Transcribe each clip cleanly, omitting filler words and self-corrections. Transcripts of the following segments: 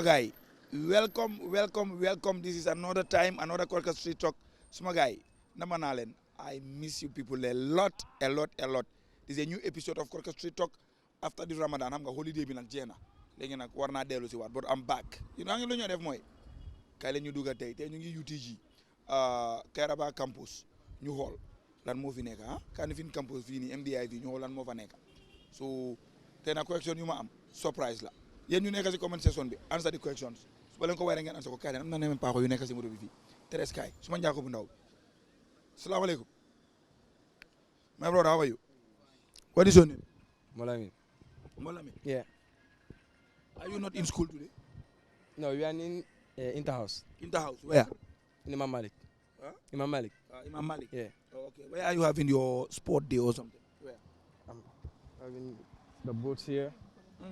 guy, welcome. This is another time, another Korka Street Talk. Suma guy, Namanalen, I miss you people a lot. This is a new episode of Korka Street Talk after the Ramadan. I'm going holiday bin ak jena. Legi nak warna delu ci wat, but I'm back. You know lu ñu def moy kay la ñu dugga tay ñu ngi UTG Kairaba campus ñu hol lan mo fi nekk Kanifing campus fii nii MDI fii ñu hol lan mo fa nekk. So tey na question yu ma am surprise la. Yéen ñu nekk ci comment section bi answer the questions. Su ba leen ko waree ngeen answer ko kay am na nemen paako yu nekk ci moto bi fii. Teres kay suma njako bu ndaw. Assalamu alaikum. My brother, how are you? What is your name? Molami. Yeah. Are you not in school today? No, we are in Interhouse. Interhouse, where? In Imam Malik. Huh? Imam Malik. Imam Malik? Yeah. Oh, okay. Where are you having your sport day or something? Where? I'm having the boats here.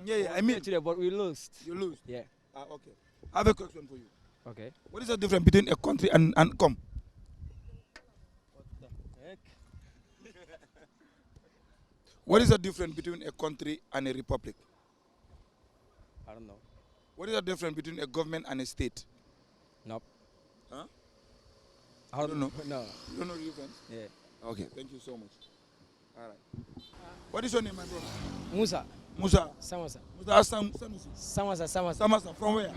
Yeah. I mean, today, but we lost. You lose? Yeah. Okay. I have a question for you. Okay. What is the difference between a country and come? What the heck? What is the difference between a country and a republic? I don't know. What is the difference between a government and a state? Nope. Huh? I don't know. No. You don't know the difference? Yeah. Okay. Thank you so much. All right. What is your name, my brother? Musa. Samasa. Sanusi. Samasa. Samasa. From where?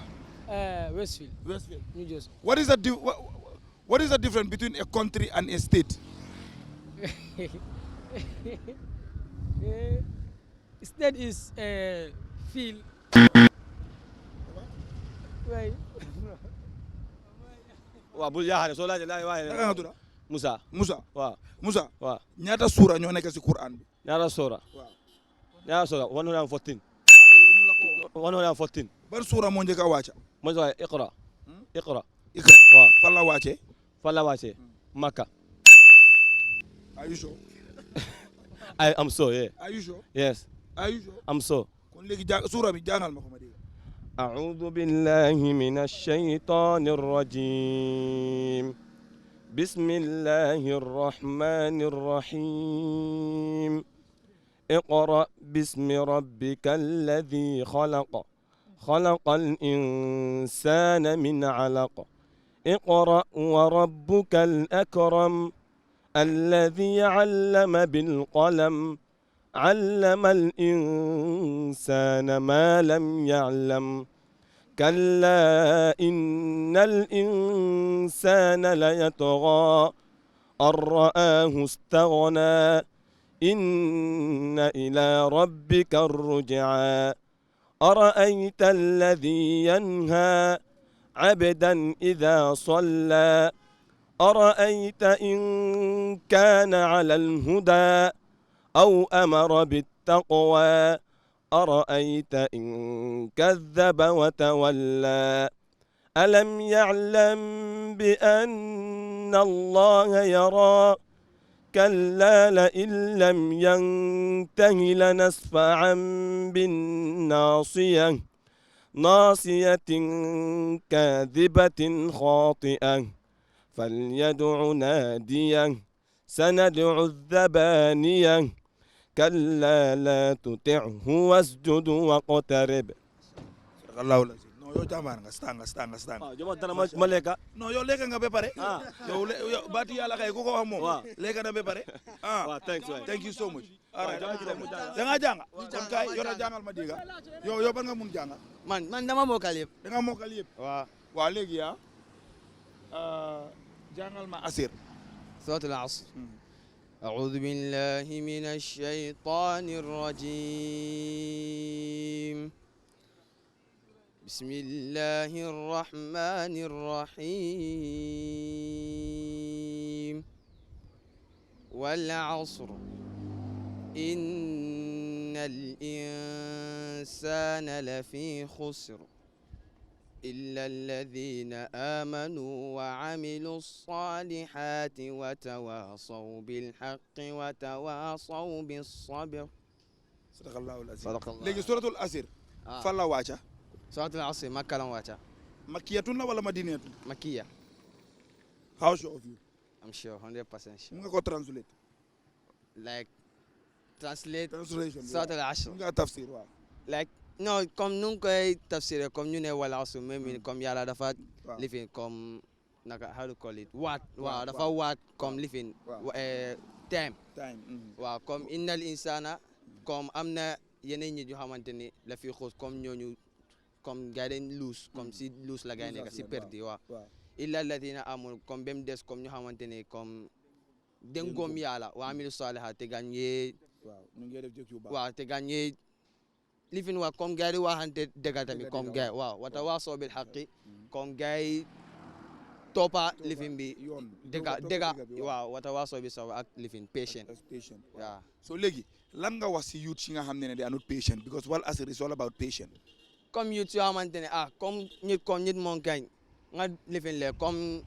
Westfield. New Jersey. What is the difference between a country and a state? State is field. Right. Wa bul yaane so laaje Naka nga tudd? Musa. Waaw. Musa. Waaw. Ñaata suura ñoo nekk ci Quran bi? Ñaata sura? Waaw. Ñaata sura? 114. 114. Ban suura moo njëkk a wàcca? Mo so Iqra. Iqra. Iqra. Waaw. Fan la wàcce? Fan la wàcce? Makka. Are you sure? I am so, yeah. Are you sure? Yes. Are you sure? I'm so. Kon léegi suura bi jàngal ma ko ma dégg. أعوذ بالله من الشيطان الرجيم بسم الله الرحمن الرحيم اقرأ باسم ربك الذي خلق خلق الإنسان من علق اقرأ وربك الأكرم الذي علم بالقلم علم الإنسان ما لم يعلم كلا إن الإنسان ليطغى أن رآه استغنى إن إلى ربك الرجعى أرأيت الذي ينهى عبدا إذا صلى أرأيت إن كان على الهدى أو أمر بالتقوى أرأيت إن كذب وتولى ألم يعلم بأن الله يرى كلا لئن لم ينته لنسفعا بالناصية ناصية كاذبة خاطئة فليدع ناديه سندع الزبانية كلا لا تطعه واسجد واقترب. Allah la no yo jambar nga stanga. Joma dana ma lekka. No yo lekka nga be pare. Yo bati yalla kay ku ko wax mom. Lekka na be pare. Wow, thanks man. Thank you so much. All right. Da nga jàng. Kon kay yo ra jàngal ma diga. Yo ban nga mun jàngal. Man dama mokal yëpp. Da nga mokal yëpp. Waaw léegi jàngal ma asir. سورة العصر أعوذ بالله من الشيطان الرجيم بسم الله الرحمن الرحيم والعصر إن الإنسان لفي خسر إلا الذين آمنوا وعملوا الصالحات وتواصوا بالحق وتواصوا بالصبر. صدق الله العظيم. لكن سورة الأسر فلا واجه. سورة العصر مكة لم واجه. مكية ولا مدينة؟ مكية. How sure of you? I'm sure, 100% sure. Munga ko translate. Like translation. Translation. Surah al-Ashr. Munga tafsir wa. Like non comme nu ngi koy tafsiré comme ñu ne wala asr même comme yàlla dafa lifin comme naka how to call it waat waaw dafa waat comme lifin time waaw comme innal insana comme am na yeneen ñi ñu xamante ni la fi xuus comme ñooñu comme gars yi dañ luus comme si luus la gars yi nekk si perdi waaw illa alladina amul comme ba mu des comme ñu xamante ni comme den gom yàlla wa amilu salihat te gagné waaw te gagné lifin wa comme gars yi waxante dëgg tamit comme gars yi waaw wata waasoo bil haqqi comme gars yi toppa lifin bi dëgg waaw wata waasoo bi saw ak lifin patient waaw so léegi lan nga wax si youth si nga xam ne they are not patient because wal asr is all about patient comme youth yoo xamante ne comme nit moom gañ nga lifin le comme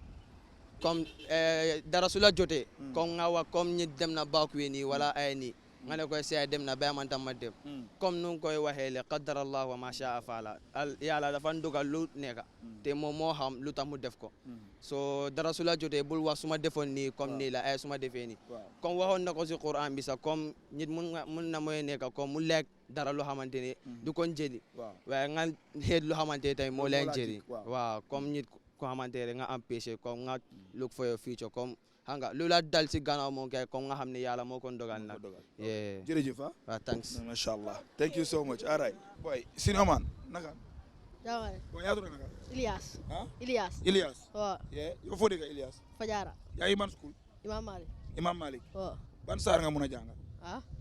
dara su la jotee comme nga wax comme nit dem na baak wi nii wala ay nii nga ne koy seey dem na ba man tam ma dem comme nu ngi koy waxee le qaddara Allah wa ma sha'a fa'ala yàlla dafa ndogal lu nekk te moom moo xam lu tax mu def ko so dara su la jotee bul wax su ma defoon nii comme nii la ay su ma defee nii comme waxoon na ko si Quran bi sax comme nit mun na mooy nekk comme mu lekk dara loo xamante ne du ko njëriñ waaye nga xeet loo xamante ne tamit moo leen njëriñ waaw comme nit ko xamante ne nga am péché comme nga look for your future comme xam nga lu la dal si gannaaw moom kay comme nga xam ne yàlla moo ko dogal nag jërëjëf waaw thanks masha Allah thank you so much all right boy senior man naka Jawale. boy yaa tudd naka Ilyas. ah Ilyas. waaw yow foo dëkk Ilyas Fajara. yaa ngi man school Imam Malik. waaw ban saar nga mun a jàngal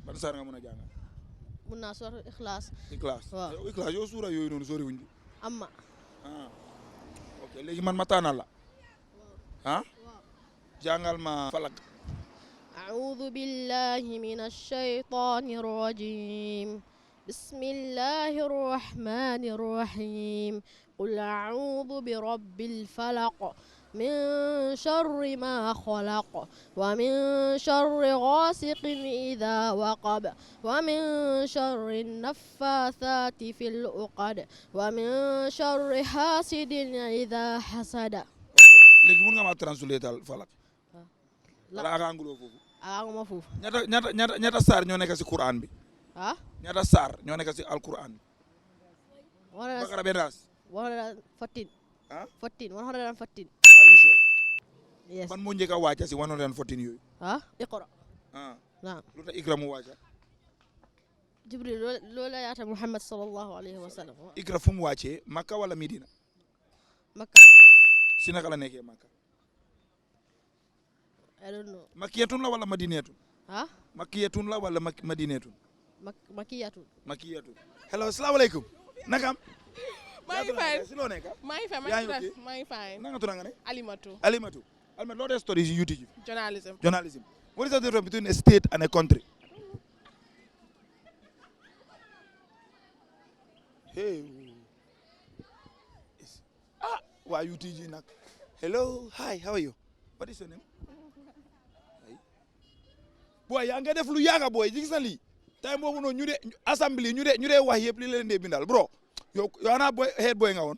ban saar nga mun a jàngal mun naa soor Ikhlas. waaw Ikhlas yow suura yooyu noonu sori wuñ amma ok léegi man ma taanal la jàngal ma falak أعوذ بالله من الشيطان الرجيم بسم الله الرحمن الرحيم قل أعوذ برب الفلق من شر ما خلق ومن شر غاسق إذا وقب ومن شر النفاثات في العقد ومن شر حاسد إذا حسد léegi mun nga ma translatal falak wala aka anguloo foofu aguma foofu ñaata saar ñoo nekk si Quran bi ñaata saar ñoo nekk si alquran bi Bakara benn raas 114 114 are you sure yes ban moo njëkk a wàcca si 114 yooyu iqra naam lu tax ikra mu wàcca Jibril loola yaata Muhammad sallallahu alayhi wa sallam ikra fu mu wàccee Makka wala Medina Makka si naka la nekkee Makka I don't know makkiyatun la wala madinatun makkiyatun la wala madinatun makkiyatun hello asalaamaaleykum nakam maa ngi fay si loo nekk maa ngi fay maa ngi fay nanga tudd nga ne Alimatu loo dee studies you teach journalism what is the difference between a state and a country hey why you teaching nag hello hi how are you what is your name boy yaa nga def lu yaaga boy gis na lii time boobu noonu ñu de assemblée ñu de wax yëpp li leen dee bindal bro yow ana boy head boy nga woon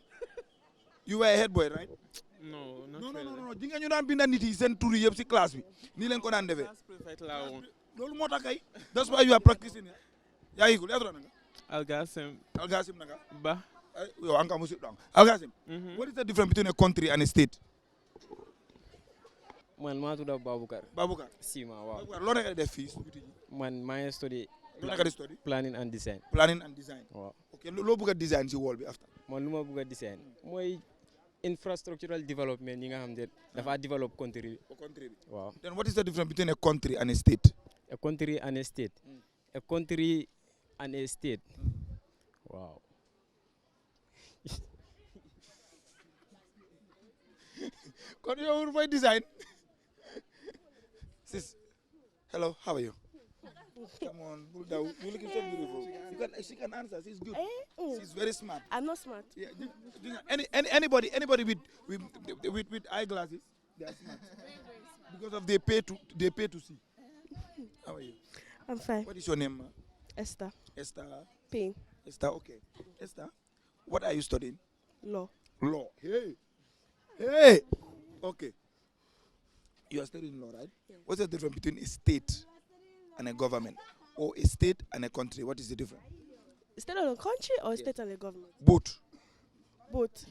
you were a head boy right no ji nga ñu daan binda nit yi seen tur yëpp si classe bi nii leen ko daan defee loolu moo tax kay that's why you are practicing yaa ngi gul yaa nanga Algasim nanga ba yow anka musi dong Algasim what is the difference between a country and a state man maa tudd Baboucar Sima waaw loo nekk def fii man maa ngi study loo nekk di study planning and design waaw ok loo bëgg a design si wall bi after man lu ma bëgg a design mooy infrastructural development yi nga xam ne dafa develop country bi waaw then what is the difference between a country and a state a country and a state a country and a state waaw kon yow fay design sis hello how are you come on Bulda, you're looking so beautiful she can answer she's good she's very smart I'm not smart anybody with eyeglasses they are smart because of they pay to see how are you I'm fine what is your name Esther Payne Esther okay Esther what are you studying law hey okay you are studying law right what's the difference between a state and a government or a state and a country what is the difference state and a country or state and a government? Both. Both.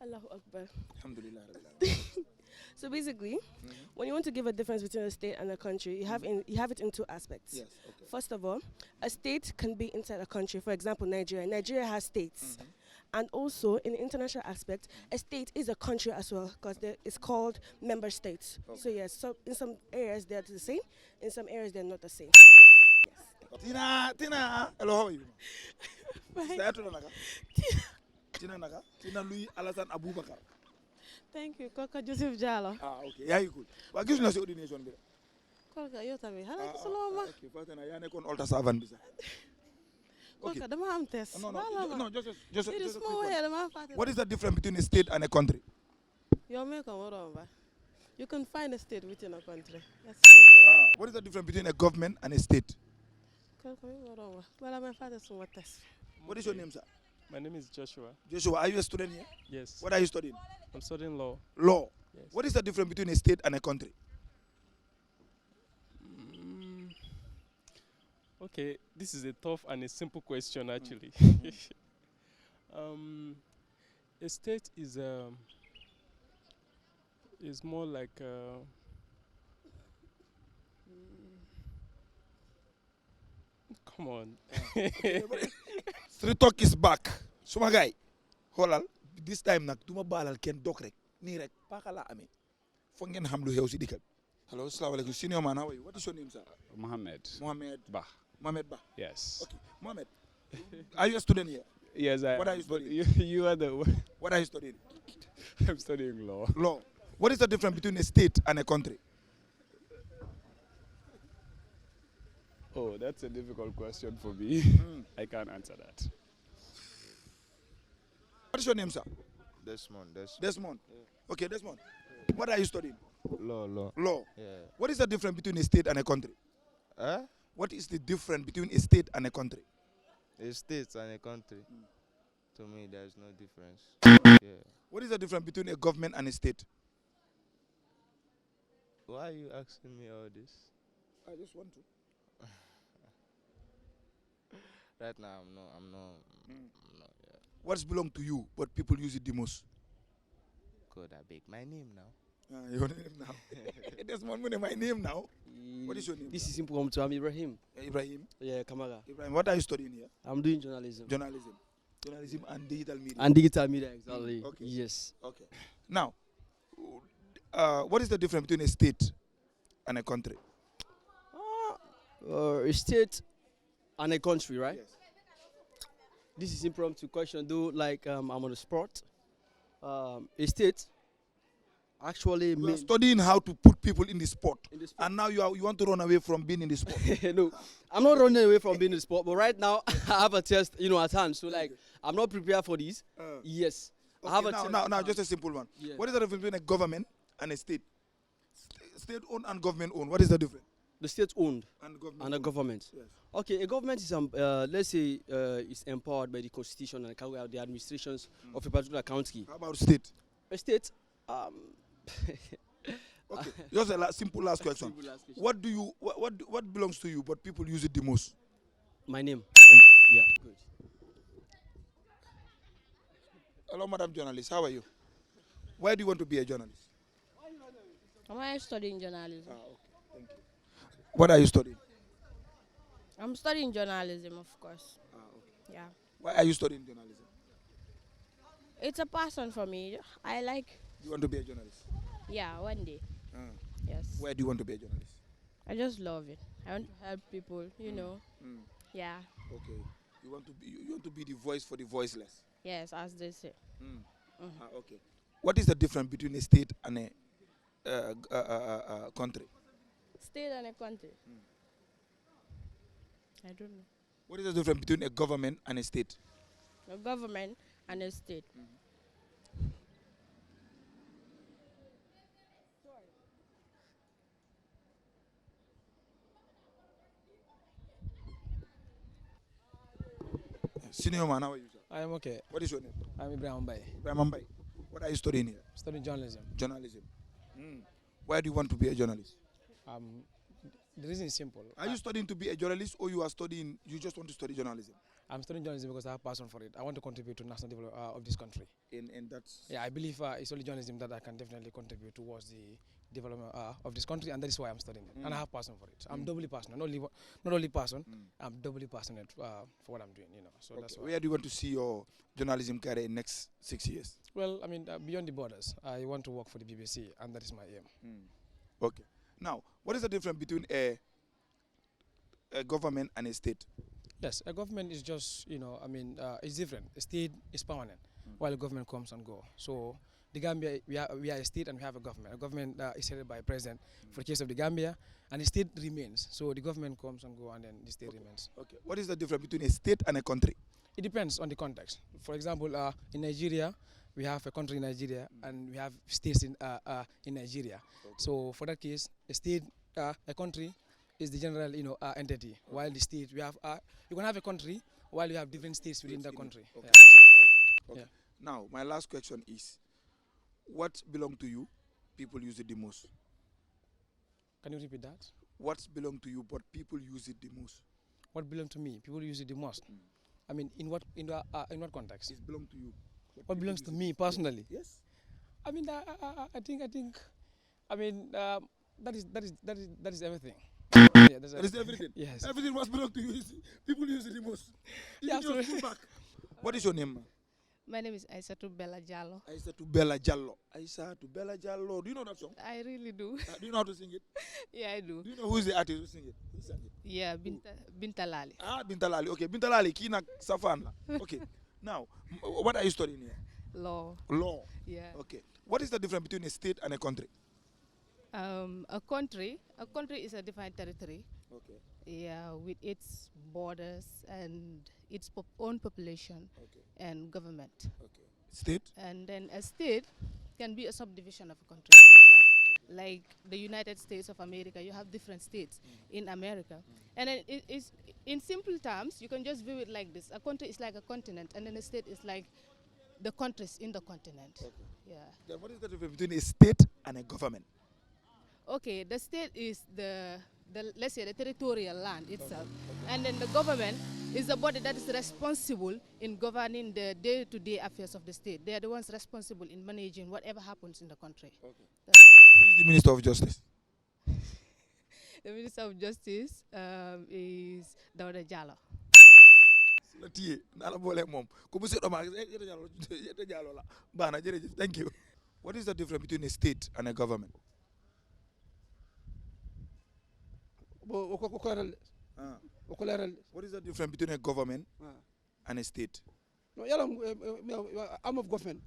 Allahu Akbar. Alhamdulillah. So basically, when you want to give a difference between a state and a country, you have it in two aspects. Yes. Okay. First of all, a state can be inside a country. For example, Nigeria. Nigeria has states. And also, in the international aspect, a state is a country as well, because it's called member states. Okay. So yes, so in some areas they're the same, in some areas they're not the same. Yes. Tina, hello, how are you? Fine. Tina Naga? Tina Louis Alassane Abubakar. Thank you, Korka Joseph Jallo. Okay. Yeah, you good. Well, give us your ordination. Korka, you tell me. Hello, Saloma. Okay, first, I am on altar servant. Korka, the man test. No, just It is a small quick here, one. the man. What is the difference between a state and a country? You're making what over. You can find a state within a country. That's simple. What is the difference between a government and a state? Korka, what over. Well, my father's from what test. What is your name, sir? My name is Joshua. Joshua, are you a student here? Yes. What are you studying? I'm studying law. Law. Yes. What is the difference between a state and a country? Okay, this is a tough and a simple question actually. A state is more like come on. Street talk is back. Suma guy. Holal, this time nak duma balal ken dok rek. Ni rek paka la amé. Fo ngeen xam lu xew ci dikal. Hello, assalamu alaikum. Senior man, how are you? What is your name, sir? Mohammed. Mohammed Bah. Mohammed Bah. Yes. Okay. Mohammed. Are you a student here? Yes, I What are you but studying? you are the What are you studying? I'm studying law. Law. What is the difference between a state and a country? Oh, that's a difficult question for me. I can't answer that. What is your name, sir? Desmond. Desmond. Okay, Desmond. What are you studying? Law. Law. Yeah. What is the difference between a state and a country? Huh? What is the difference between a state and a country? A state and a country. To me, there's no difference. Yeah. What is the difference between a government and a state? Why are you asking me all this? I just want to. Right now, I'm not. Yeah. What's belong to you, but people use it the most? God, I beg my name now. Your name now. Desmond, my name now. What is your name? This is simple. I'm Ibrahim. Ibrahim. Yeah, Kamara. Ibrahim, what are you studying here? I'm doing journalism. Journalism and digital media. And digital media, exactly. Okay. Yes. Okay. Now, what is the difference between a state and a country? A state and a country, right? Yes. This is impromptu question, though. Like I'm on the spot. A state actually You are means studying how to put people in the sport. in the sport. And now you want to run away from being in the sport. No, I'm not running away from being in the sport, but right now I have a test, at hand. So like, I'm not prepared for this. Yes, I have a test. Now, just a simple one. Yeah. What is the difference between a government and a state? State-owned and government-owned. What is the difference? The state owned And government. and a government. Yes. Okay, a government is let's say is empowered by the constitution and carry out the administrations of a particular county. How about state? A state, Okay. Just a simple last question. Simple last question. What do you what belongs to you, but people use it the most? My name. Thank you. Yeah, good. Hello, Madam Journalist. How are you? Why do you want to be a journalist? Am I studying journalism? Okay. Thank you. What are you studying? I'm studying journalism, of course. Okay. Yeah. Why are you studying journalism? It's a passion for me. I like, You want to be a journalist? yeah, one day. Yes. Why do you want to be a journalist? I just love it. I want to help people, Yeah. Okay. You want to be the voice for the voiceless. Yes, as they say. Okay. What is the difference between a state and a country? State and a country. I don't know. What is the difference between a government and a state? A government and a state. Senior man, how are you, sir? I am okay. What is your name? I'm Ibrahim Bay. Ibrahim Mbai. What are you studying here? Studying journalism. Journalism. Why do you want to be a journalist? The reason is simple. Are you studying to be a journalist, or you just want to study journalism? I'm studying journalism because I have passion for it. I want to contribute to national development of this country. And that's... Yeah, I believe it's only journalism that I can definitely contribute towards the development of this country, and that is why I'm studying it. And I have passion for it. I'm doubly passionate. Not only passion, I'm doubly passionate for what I'm doing. So that's why. Where do you want to see your journalism career in next 6 years? Well, I mean, beyond the borders, I want to work for the BBC, and that is my aim. Okay. Now, what is the difference between a government and a state? Yes, a government is just, it's different. A state is permanent, while a government comes and goes. So the Gambia, we are a state and we have a government. A government is headed by a president for the case of the Gambia, and the state remains. So the government comes and goes, and then the state remains. Okay. What is the difference between a state and a country? It depends on the context. For example, in Nigeria, we have a country in Nigeria, and we have states in Nigeria. Okay. So for that case, a state, a country, is the general, entity. While the state, we have, you can have a country while you have different states within the country. Okay. Yeah, absolutely. Okay. Yeah. Now, my last question is, what belongs to you? People use it the most. Can you repeat that? What belongs to you, but people use it the most? What belongs to me? People use it the most. I mean, in what context? It belongs to you. What belongs to me personally? Yes. I mean, I think. I mean, that is everything. Yeah, that is everything. Yes. Everything must belong to you. People use it the most. Yeah, your school back. What is your name? My name is Aissatou Bella Jallo. Aissatou Bella Jallo. Aissatou Bella Jallo. Do you know that song? I really do. Do you know how to sing it? Yeah, I do. Do you know who is the artist who sing it? Who sang it? Yeah, Binta Lali. Binta Lali. Okay, Binta Lali. Kina Safan. Okay. Now, what are you studying here? Law. Law. Yeah. Okay. What is the difference between a state and a country? A country is a defined territory. Okay. Yeah, with its borders and its own population and government. Okay. State? And then a state can be a subdivision of a country. Like the United States of America, you have different states in America. And then it is, in simple terms, you can just view it like this. A country is like a continent, and then a state is like the countries in the continent. Okay. Yeah. Then what is the difference between a state and a government? Okay, the state is the let's say the territorial land itself, and then the government is the body that is responsible in governing the day-to-day affairs of the state. They are the ones responsible in managing whatever happens in the country. Okay. That's it. Who is the Minister of Justice? The Minister of Justice is Dawda Jallo. Thank you. What is the difference between a state and a government? What is the difference between a government and a state? Arm of government.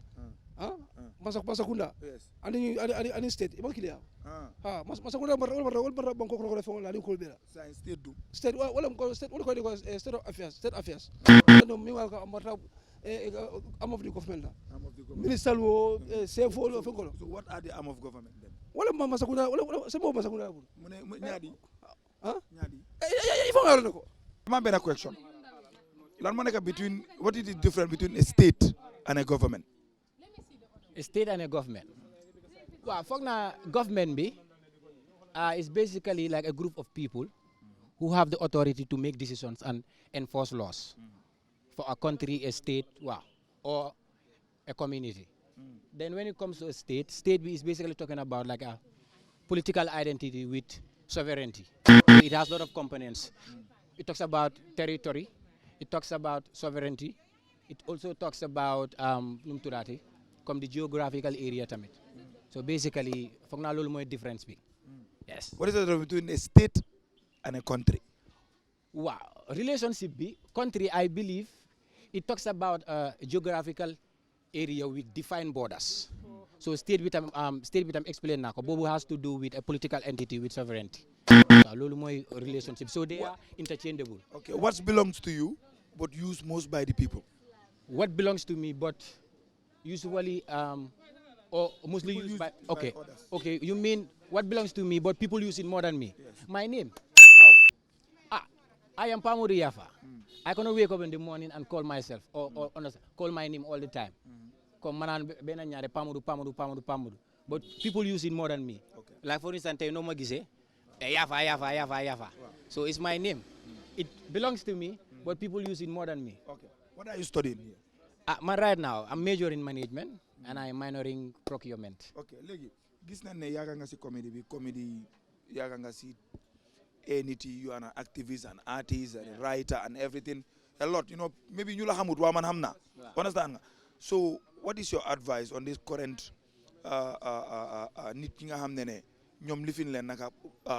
Masakunda. Yes. And state. Masakunda wala banko ko defo la ko bela. State do. State wala ko state state of affairs. No mi wala amata arm of the government. Minister wo CFO fengolo. So what are the arm of government then? Wala masakunda wala semo masakunda. Nyadi. Nyadi. Ifo ngalo ko. Ma bena question. What is the difference between a state and a government? A state and a government. Well, for government is basically like a group of people who have the authority to make decisions and enforce laws for a country, a state, or a community. Then when it comes to a state is basically talking about like a political identity with sovereignty. It has a lot of components. It talks about territory. It talks about sovereignty. It also talks about come the geographical area tamit. So basically, fogna lolu moy difference bi. Yes. What is the difference between a state and a country? Wow, relationship bi country, I believe it talks about a geographical area with defined borders. So state bitam explain nako bobu has to do with a political entity with sovereignty. Lolu moy relationship. So they are interchangeable. Okay, what belongs to you but used most by the people? What belongs to me but usually or mostly used by others. Okay, you mean what belongs to me but people use it more than me? Yes. My name. How? I am Pamuri Yafa. I cannot wake up in the morning and call myself or call my name all the time. Come manan bena nyare Pamuru. But people use it more than me. Okay. Like for instance, no ma gise Yafa. So it's my name. It belongs to me, but people use it more than me. Okay. What are you studying here? Right now, I'm majoring in management and I'm minoring procurement. Okay, léegi gis nañ ne yàgg nga si comedy yàgg nga si NET, you are an activist, an artist, a writer, and everything. A lot, maybe ñu la xamut waa man xam naa. Understand nga? So, what is your advice on this current nit ki nga xam ne ñoom lifin leen naka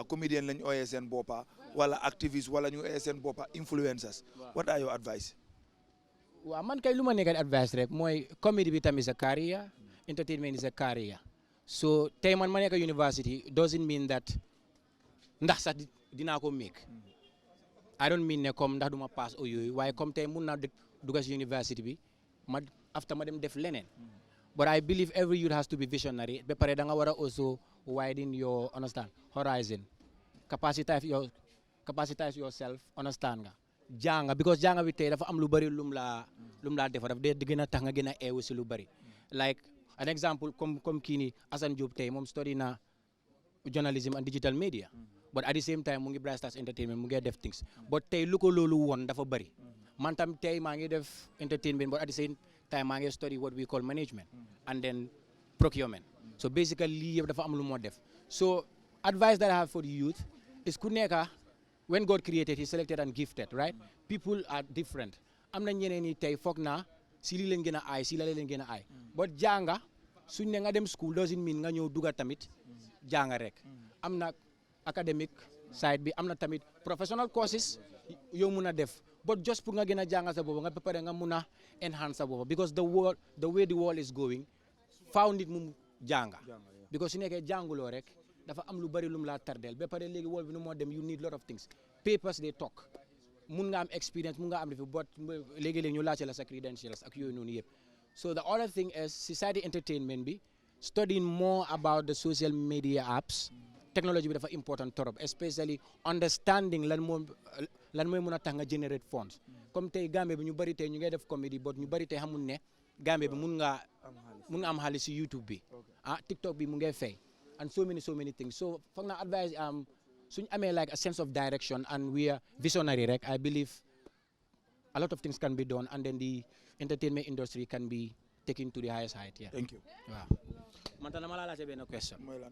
comedian lañ ooyee seen boppa wala activist wala ñu ooyee seen boppa influencers. What are your advice? Waaw man kay lu ma nekk advice rek mooy comedy bi tam is a career, entertainment is a career. So tey man ma nekk university doesn't mean that ndax sax dinaa ko make. I don't mean ne comme ndax duma pass o yooyu waaye comme tey mun naa dugg si university bi after ma dem def leneen. But I believe every youth has to be visionary. Ba pare da nga war a also widen your horizon. Capacitize yourself, understand nga. Janga because janga bi tey dafa am lu bari lum la defar daf de gën a tax nga gën a eewu si lu bari. Like an example comme kii nii Assane Diop tey moom study na journalism and digital media. But at the same time mu ngi Bright Stars Entertainment mu ngi def things. But tey lu ko loolu woon dafa bari. Man tam tey maa ngi def entertainment but at the same time maa ngi study what we call management and then procurement. So basically lii yëpp dafa am lu moo def. So advice that I have for the youth is ku nekka when God created, He selected and gifted, right? People are different. Am na ñeneen ñi tey foog naa si lii leen gën a aay si la leen gën a aay. But janga suñ ne nga dem school doesn't mean nga ñëw duga tamit janga rek. Am na academic side bi am na tamit professional courses yow mun a def. But just pour nga gën a janga sa boobu nga prepare nga mun a enhance sa boobu because the way the world is going found it mu janga. Because su nekkee jànguloo rek dafa am lu bari lum la tardel ba pare léegi wol bi nu moo dem you need lot of things papers they talk mun nga am experience mun nga am defi but léegi-léegi ñu laajte la sa credentials ak yooyu noonu yëpp. So the other thing is society entertainment bi studying more about the social media apps technology bi dafa important torop especially understanding lan mooy mun a tax nga generate funds comme tey Gambie bi ñu bari tey ñu ngay def comedy but ñu bari tey xamul ne Gambie bi mun nga am xaalis si YouTube bi TikTok bi mu ngay fay and so many things. So for na advice suñ amee like a sense of direction and we are visionary rek I believe a lot of things can be done and then the entertainment industry can be taken to the highest height. Yeah. Thank you. Waaw. Man tam dama la laajte benn question. Mooy lan?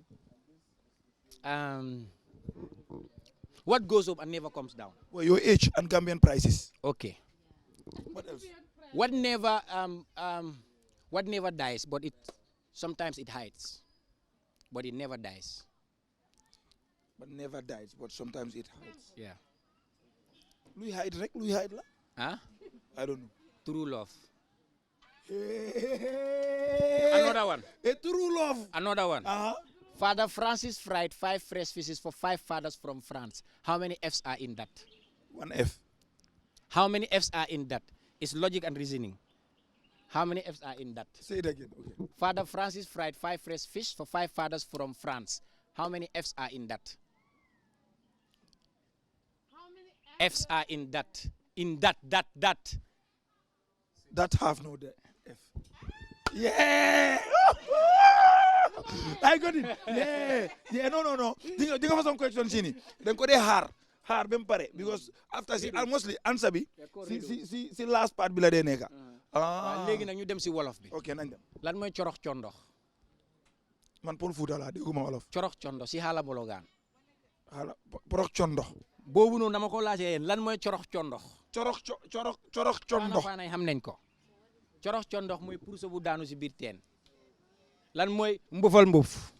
What goes up and never comes down? Well, your age and Gambian prices. Okay. What else? What never dies but sometimes it hides. But it never dies. But never dies, but sometimes it hides. Yeah. Luy hide rek, luy hide la? Huh? I don't know. True love. Hey. Another one. A true love. Another one. Father Francis fried 5 fresh fishes for 5 fathers from France. How many F's are in that? 1 F. How many F's are in that? It's logic and reasoning. How many F's are in that? Say it again. Okay. Father Francis fried 5 fresh fish for 5 fathers from France. How many F's are in that? How many F's are in that? In that. That have no F. Yeah! I got it. Yeah, no. Think of some questions, Chini. Then go there hard bem pare because after mostly answer bi si last part bi la dee nekka. Léegi nag ñu dem si wolof bi. Ok nañ dem. Lan mooy corox condox? Man Pël Fuuta laa dégguma wolof. Corox condox si xaala bologaan. Porox condox. Boobu noonu dama ko laajee yéen lan mooy corox condox? Corox condox. Faana xam nañ ko. Corox condox mooy puso bu daanu si biir teen. Lan mooy mbufal mbuf?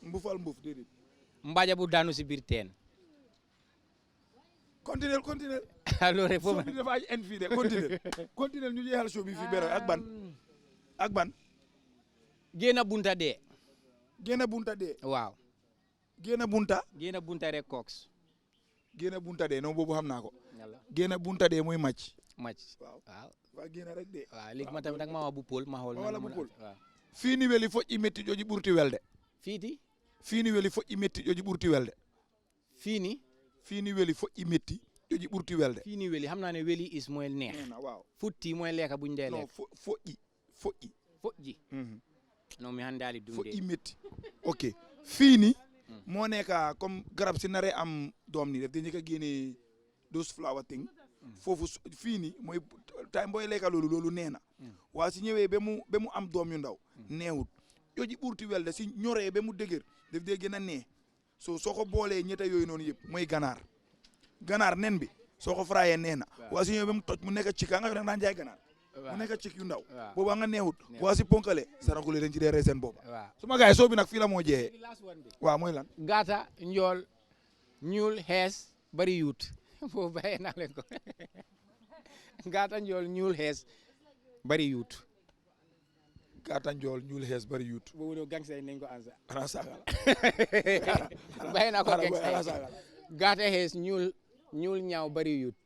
Mbufal mbuf déedéet. Mbaaja bu daanu si biir teen. Continuel. Alors rek foofu bi dafa ay fii de continuel ñu jeexal show bi fii bero ak ban. Génna bunta dee. Waaw. Génna bunta rek koks. Génna bunta dee non boobu xam naa ko. Génna bunta dee mooy match. Waaw. Waa génna rek dee. Waaw léegi ma tamit nag ma bu pol ma xool. Wala bu pol. Fii ni weli fo i metti joji ɓurti welde. Fii ni weli fo i metti joji ɓurti welde. Fii ni weli fo i metti joji ɓurti welde. Fii ni weli xam naa ne weli is mooy neex. Waaw. Futti mooy lekka buñ dee lekk. Non fo i. Non mi hande ali dum fo de. i metti. Ok. Fii ni moo nekk comme garab si naree am doom nii daf di njëkk a génnee those flower thing foofu fii nii mooy time booy lekka loolu nee na waa si ñëwee ba mu am doom yu ndaw neewut yoji ɓurti welde si ñoree ba mu dëgër daf dee gën a nee soo ko boolee ñetta yooyu noonu yëpp mooy ganaar nen bi soo ko fraayee nee na waa si ñëwee ba mu toj mu nekk cik nga xam ne daan jaay ganaar mu nekk cik yu ndaw booba nga neewut waa si ponkale sarakule dañ ci dee resen booba suma gaay soo bi nag fii la moo jeexee waaw mooy lan gaata njool ñuul xees bari yuut foofu bàyyee naa leen ko gaata njool ñuul xees bari yuut gaata njool ñuul xees bari yuut boobu no gangstay nañ ko ansa ana sagal bàyyee naa ko gangstay gaata xees ñuul ñaaw bari yuut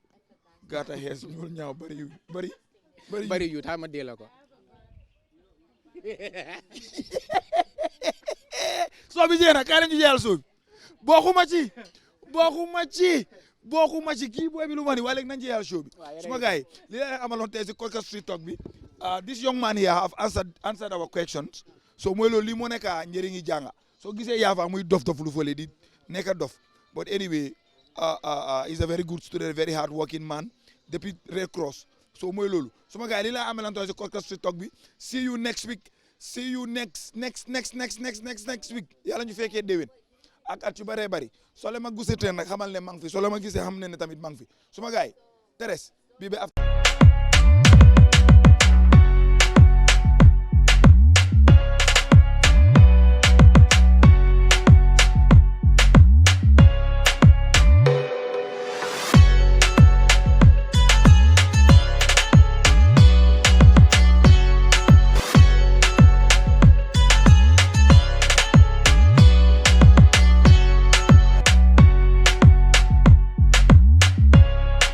gaata xees ñuul ñaaw bari yuut xama dee la ko soo bi jeena kaa leen ñu jeexal soo bi bokkuma ci kii booy bi lu ma ni waaye léegi nañ jeexal show bi suma gars yi li la amaloon tey si Korka Street Talk bi this young man here have answered our questions so mooy loolu lii moo nekk njëriñi jànga soo gisee yaafa muy dof lu fële di nekk dof but anyway he's a very good student very hard working man depuis Red Cross so mooy loolu suma gars yi li la amaloon tey si Korka Street Talk bi see you next week week yàlla ñu fekkee déwén ak at yu bëree bëri soo leen ma gisee teen nag xamal ne maa ngi fi soo leen ma gisee xam ne tamit maa ngi fi suma gars yi Teres bii ba